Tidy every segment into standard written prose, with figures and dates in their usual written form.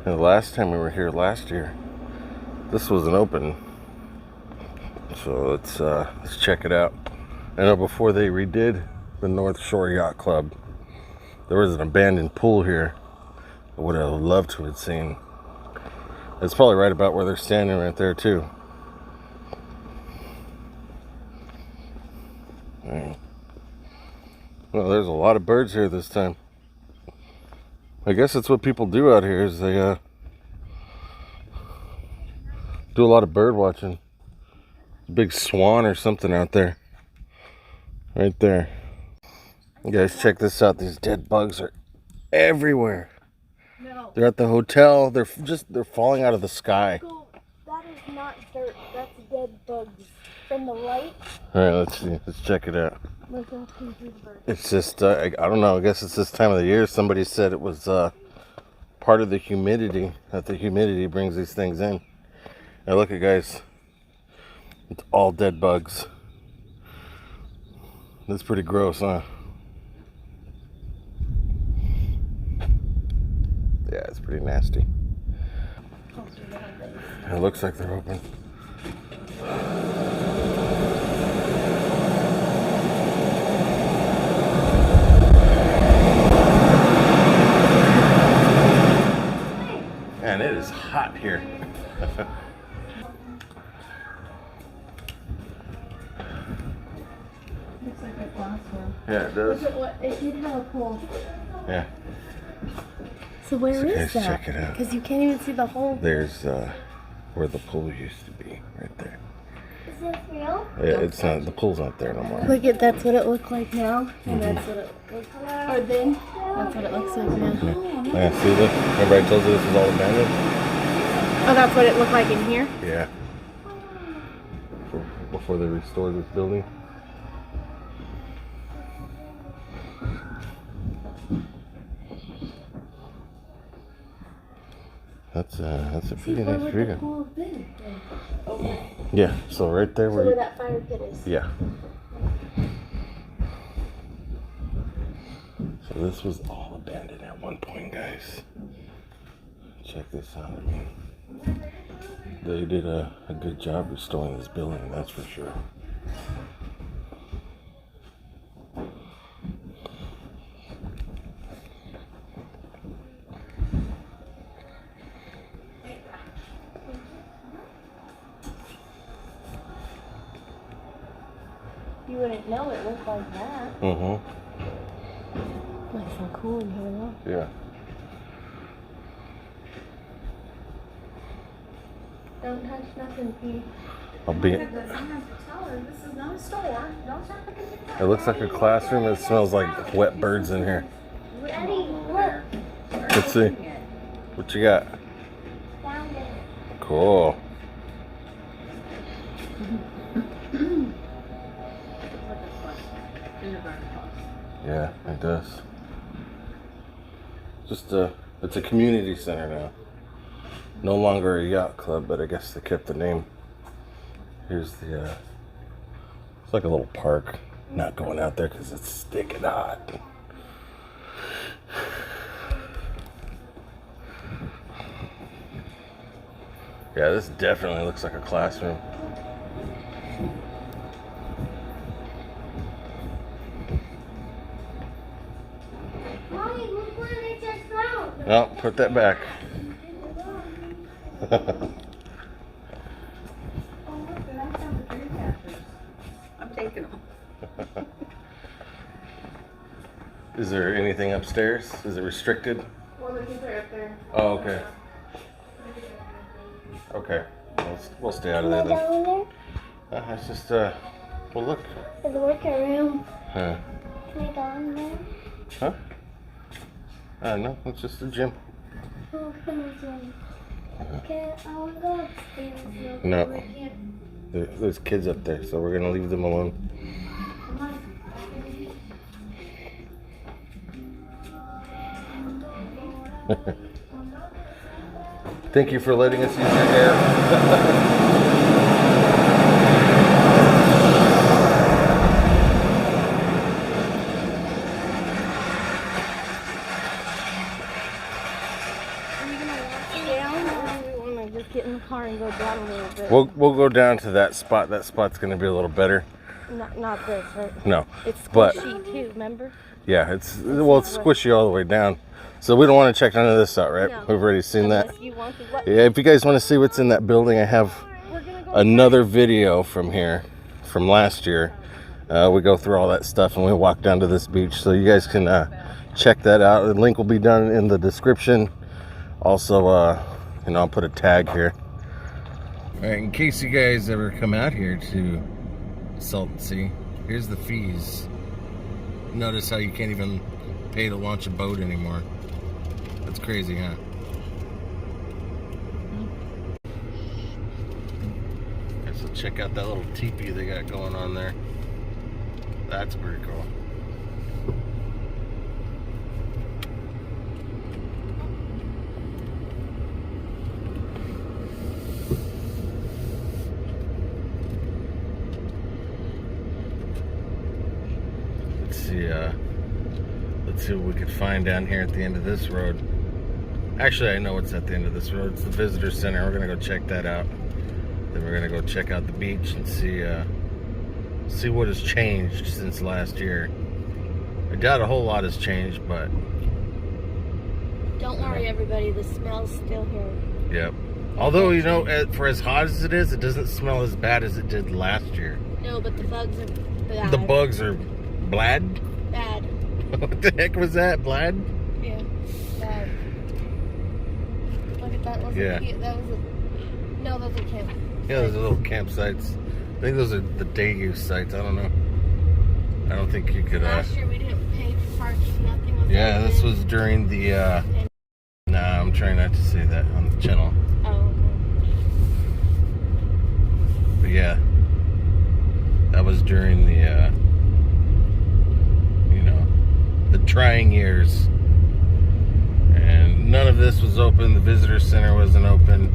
And the last time we were here last year, this wasn't open. So let's check it out. I know before they redid the North Shore Yacht Club, there was an abandoned pool here. I would have loved to have seen. It's probably right about where they're standing right there too. Right. Well, there's a lot of birds here this time. I guess that's what people do out here, is they do a lot of bird watching. Big swan or something out there. Right there. You guys, check this out. These dead bugs are everywhere. No. They're at the hotel. They're falling out of the sky. That is not dirt. That's dead bugs. From the light. Alright, let's see. Let's check it out. Look how pink these birds. It's just, I don't know. I guess it's this time of the year. Somebody said it was part of the humidity. That the humidity brings these things in. Now look at, guys. It's all dead bugs. That's pretty gross, huh? Yeah, it's pretty nasty. It looks like they're open. Man, it is hot here. Looks like a classroom. Yeah, it does. Look at what it did have a pool. Yeah. So where is that? Check it out. Because you can't even see the hole. There's where the pool used to be, right there. Is this real? Yeah, it's not. The pool's not there no more. Look at, that's what it looked like now, and that's what it looks like. Or then, that's what it looks like now. Yeah, see, look. Remember I told you this was all abandoned? Oh, that's what it looked like in here? Yeah. Before they restored this building. That's a pretty nice view. Yeah, so right there where that fire pit is. Yeah. So this was all abandoned at one point, guys. Check this out. I mean, they did a good job restoring this building, that's for sure. You wouldn't know it looked like that. Mm-hmm. Nice and cool in here, though. Yeah. Don't touch nothing, Pete. I'll be. This is not a store. Don't touch It looks like a classroom. It smells like wet birds in here. Daddy, look. Let's see. What you got? Found it. Cool. Yeah, it does. Just it's a community center now. No longer a yacht club, but I guess they kept the name. Here's the, it's like a little park. Not going out there because it's stinking hot. Yeah, this definitely looks like a classroom. Mommy, look what I just found. No, put that back. I'm taking them. Is there anything upstairs? Is it restricted? Well, the kids are up there. Oh, okay. Okay. We'll stay out of there then. Down there? It's just, well, look. There's a workout room. Huh? Can I go in there? Huh? No, it's just a gym. Oh, gym. Okay, I want to go upstairs. No. There's kids up there, so we're gonna leave them alone. Thank you for letting us use your hair. Let's get in the car and go down a little bit. We'll go down to that spot. That spot's gonna be a little better. Not this, right? No. It's but squishy too, remember? yeah, it's squishy all the way down. So we don't want to check none of this out, right? No. We've already seen Unless that. you want to, Yeah, if you guys want to see what's in that building, I have another video from here from last year. We go through all that stuff and we walk down to this beach, so you guys can check that out. The link will be down in the description. Also, I'll put a tag here. All right, in case you guys ever come out here to Salton Sea, here's the fees. Notice how you can't even pay to launch a boat anymore. That's crazy, huh? Okay, so check out that little teepee they got going on there. That's pretty cool. Let's see what we could find down here at the end of this road. Actually, I know what's at the end of this road. It's the visitor center. We're gonna go check that out. Then we're gonna go check out the beach and see what has changed since last year. I doubt a whole lot has changed, but don't worry, everybody. The smell's still here. Yep. Although, for as hot as it is, it doesn't smell as bad as it did last year. No, but the bugs are bad. The bugs are bad? Bad. What the heck was that? Blad? Yeah. Bad. Look at that. Yeah. No, those are camp. Yeah, those are little campsites. I think those are the day use sites. I don't know. I don't think you could. Last year we didn't pay for parking. Nothing was. Yeah, this was during the. Nah, I'm trying not to say that on the channel. Oh. Okay. But yeah, that was during the. The trying years, and none of this was open. The visitor center wasn't open.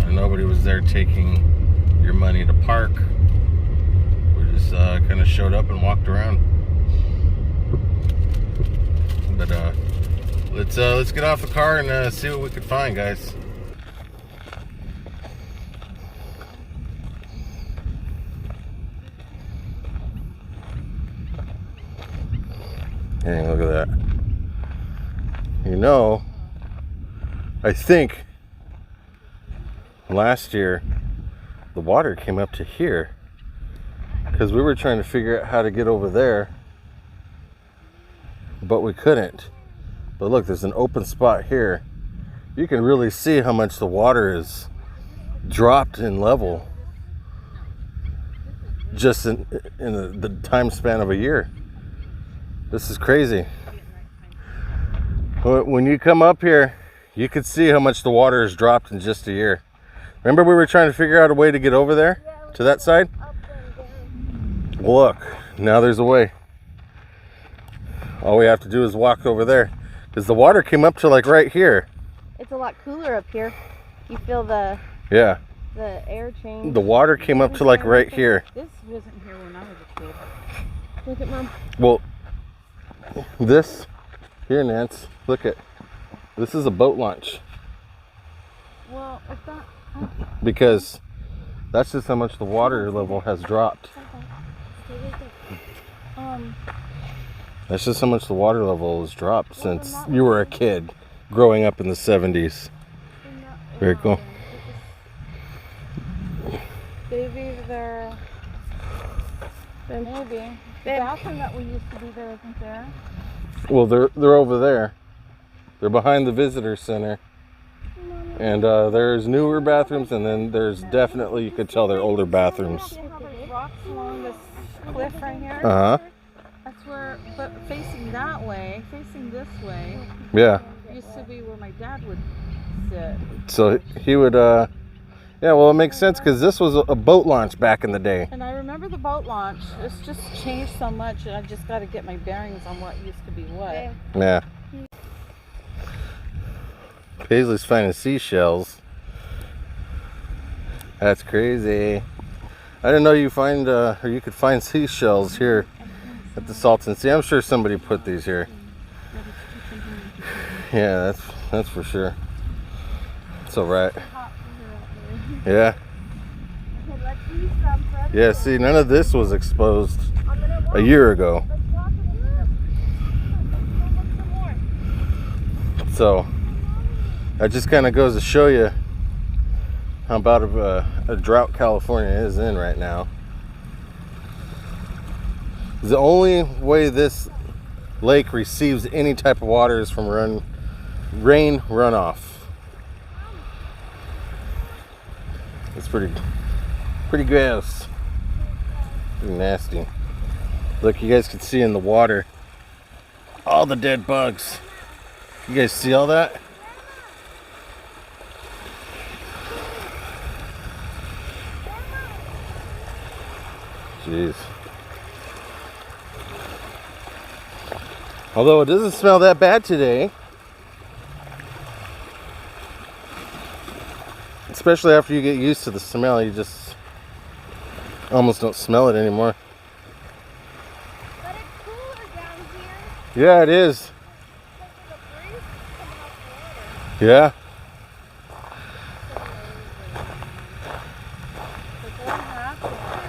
Nobody was there taking your money to park. We just kind of showed up and walked around. But let's get off the car and see what we could find, guys. Hey, look at that. I think last year the water came up to here because we were trying to figure out how to get over there, but we couldn't. But look, there's an open spot here. You can really see how much the water is dropped in level just in the time span of a year. This is crazy. When you come up here, you could see how much the water has dropped in just a year. Remember we were trying to figure out a way to get over there to that side? Look, now there's a way. All we have to do is walk over there because the water came up to like right here. It's a lot cooler up here. You feel the air change. The water came up to like right here. This wasn't here when I was a kid. Look at Mom. Well, this here, Nance, look at this is a boat launch. Well, it's not. Because that's just how much the water level has dropped. That's just how much the water level has dropped since you were a kid growing up in the 70s. Very cool. Maybe they're. Maybe. The bathroom that we used to be there isn't there. Well, they're over there. They're behind the visitor center. And there's newer bathrooms, and then there's definitely, you could tell they're older bathrooms. See how there's rocks along this cliff right here? Uh-huh. That's where, but facing that way, facing this way, Yeah. used to be where my dad would sit. So he would, yeah, well, it makes sense because this was a boat launch back in the day. And I remember the boat launch. It's just changed so much, and I just got to get my bearings on what used to be what. Yeah. Paisley's finding seashells. That's crazy. I didn't know you could find seashells here at the Salton Sea. I'm sure somebody put these here. Yeah, that's for sure. It's all right. Yeah. Okay, let's use some for other Yeah, see, none of this was exposed a year ago. Let's walk in here. Let's go look some more. So that just kind of goes to show you how about a drought California is in right now. The only way this lake receives any type of water is from rain runoff. It's pretty gross. Pretty nasty. Look, you guys can see in the water all the dead bugs. You guys see all that? Jeez. Although it doesn't smell that bad today. Especially after you get used to the smell, you just almost don't smell it anymore. But it's cooler down here. Yeah, it is. Because of the breeze coming off the water.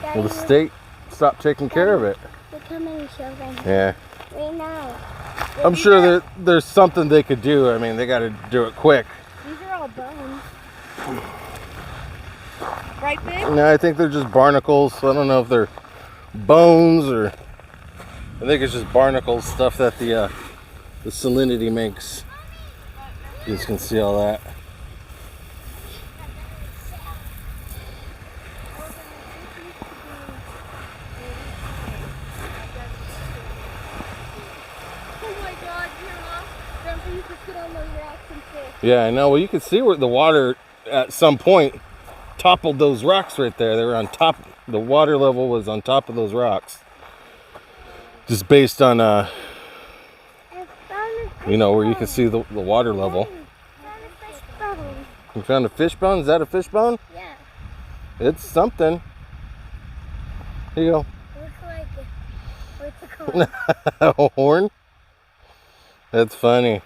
Yeah. Well, the state stopped taking care of it. Look how many shells I have. Yeah. Right now. I'm sure there's something they could do. I mean, they got to do it quick. These are all bones. Right, babe? No, I think they're just barnacles. I don't know if they're bones or... I think it's just barnacles, stuff that the salinity makes. You guys can see all that. Oh my God, Grandpa used to sit on those rocks and fish. Yeah, I know. Well, you can see where the water at some point toppled those rocks right there. They were on top. The water level was on top of those rocks. Just based on, you know, where you can see the water level. You found a fish bone? Is that a fish bone? Yeah. It's something. Here you go. It looks like what's it called? A horn? That's funny.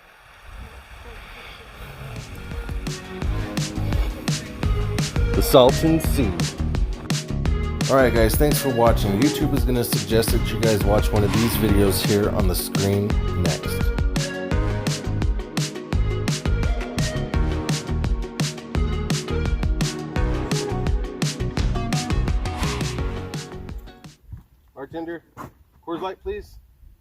The Salton Sea. Alright guys, thanks for watching. YouTube is going to suggest that you guys watch one of these videos here on the screen next. Bartender, Coors Light please.